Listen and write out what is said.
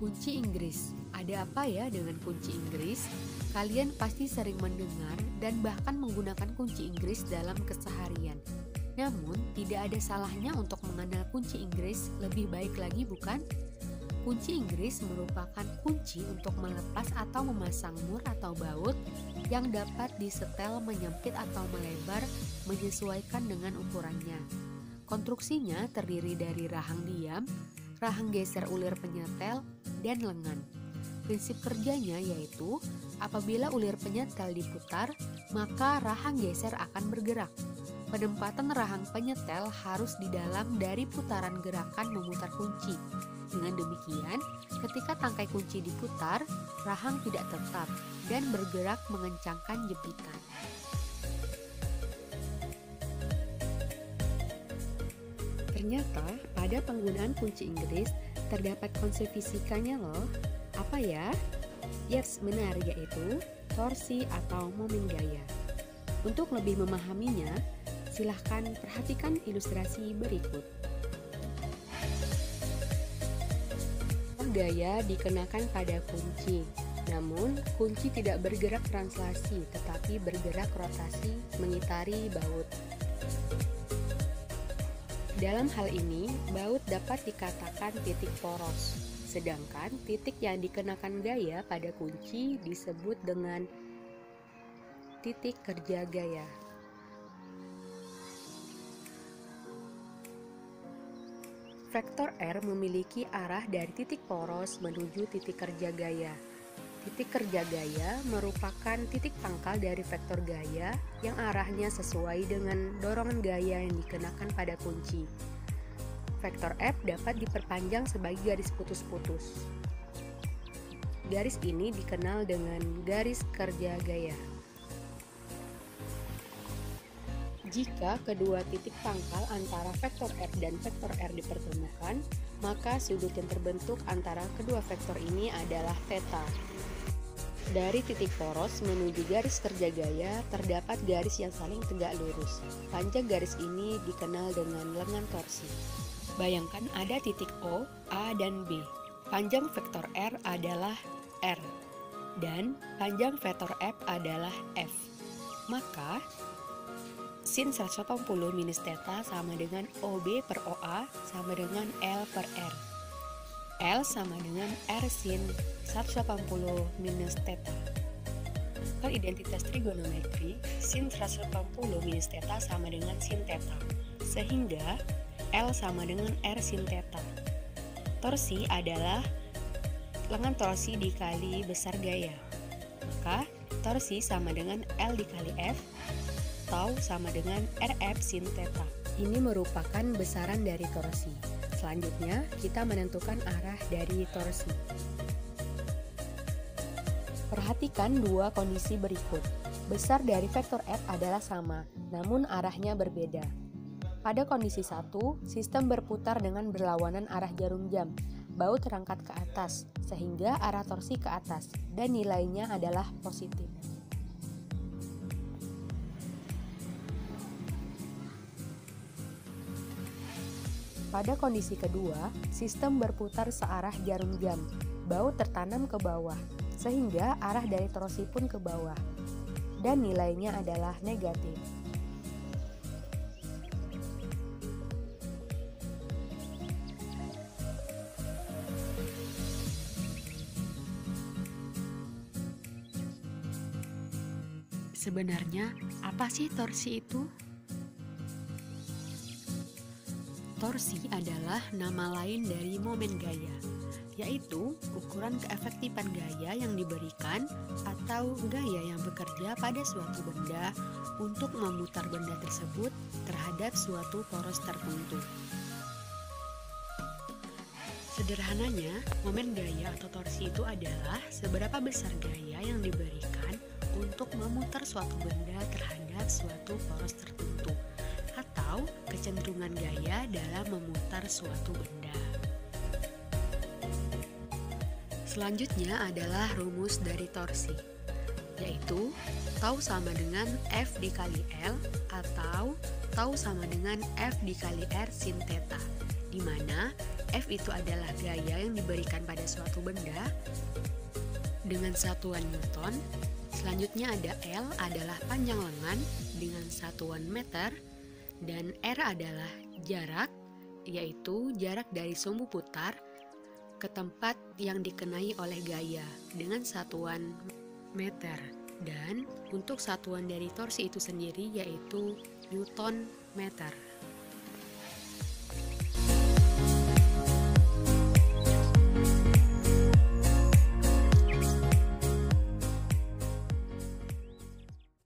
Kunci Inggris. Ada apa ya dengan kunci Inggris? Kalian pasti sering mendengar dan bahkan menggunakan kunci Inggris dalam keseharian. Namun, tidak ada salahnya untuk mengenal kunci Inggris lebih baik lagi, bukan? Kunci Inggris merupakan kunci untuk melepas atau memasang mur atau baut yang dapat disetel menyempit atau melebar menyesuaikan dengan ukurannya. Konstruksinya terdiri dari rahang diam, rahang geser ulir penyetel, dan lengan. Prinsip kerjanya yaitu apabila ulir penyetel diputar, maka rahang geser akan bergerak. Penempatan rahang penyetel harus di dalam dari putaran gerakan memutar kunci. Dengan demikian, ketika tangkai kunci diputar, rahang tidak tetap dan bergerak mengencangkan jepitan. Ternyata pada penggunaan kunci Inggris terdapat konsep fisikanya loh. Apa ya? Yes, benar, yaitu torsi atau momen gaya. Untuk lebih memahaminya, silahkan perhatikan ilustrasi berikut. Gaya dikenakan pada kunci, namun kunci tidak bergerak translasi tetapi bergerak rotasi mengitari baut. Dalam hal ini, baut dapat dikatakan titik poros, sedangkan titik yang dikenakan gaya pada kunci disebut dengan titik kerja gaya. Vektor R memiliki arah dari titik poros menuju titik kerja gaya. Titik kerja gaya merupakan titik pangkal dari vektor gaya yang arahnya sesuai dengan dorongan gaya yang dikenakan pada kunci. Vektor F dapat diperpanjang sebagai garis putus-putus. Garis ini dikenal dengan garis kerja gaya. Jika kedua titik pangkal antara vektor F dan vektor R dipertemukan, maka sudut yang terbentuk antara kedua vektor ini adalah theta. Dari titik poros menuju garis kerja gaya terdapat garis yang saling tegak lurus. Panjang garis ini dikenal dengan lengan torsi. Bayangkan ada titik O, A, dan B. Panjang vektor R adalah R, dan panjang vektor F adalah F. Maka, sin 180 minus theta sama dengan OB per OA sama dengan L per R. L sama dengan R sin 180 minus theta. Kalau identitas trigonometri, sin 180 minus theta sama dengan sin theta. Sehingga L sama dengan R sin theta. Torsi adalah lengan torsi dikali besar gaya. Maka torsi sama dengan L dikali F, tau sama dengan RF sin theta. Ini merupakan besaran dari torsi. Selanjutnya, kita menentukan arah dari torsi. Perhatikan dua kondisi berikut. Besar dari vektor F adalah sama, namun arahnya berbeda. Pada kondisi 1, sistem berputar dengan berlawanan arah jarum jam. Baut terangkat ke atas, sehingga arah torsi ke atas, dan nilainya adalah positif. Pada kondisi kedua, sistem berputar searah jarum jam. Baut tertanam ke bawah, sehingga arah dari torsi pun ke bawah, dan nilainya adalah negatif. Sebenarnya, apa sih torsi itu? Torsi adalah nama lain dari momen gaya, yaitu ukuran keefektifan gaya yang diberikan atau gaya yang bekerja pada suatu benda untuk memutar benda tersebut terhadap suatu poros tertentu. Sederhananya, momen gaya atau torsi itu adalah seberapa besar gaya yang diberikan untuk memutar suatu benda terhadap suatu poros tertentu, atau kecenderungan gaya dalam memutar suatu benda. Selanjutnya adalah rumus dari torsi, yaitu tau sama dengan F dikali L atau tau sama dengan F dikali R sin theta, di mana F itu adalah gaya yang diberikan pada suatu benda dengan satuan Newton. Selanjutnya ada L adalah panjang lengan dengan satuan meter, dan R adalah jarak, yaitu jarak dari sumbu putar ke tempat yang dikenai oleh gaya dengan satuan meter. Dan untuk satuan dari torsi itu sendiri yaitu Newton meter.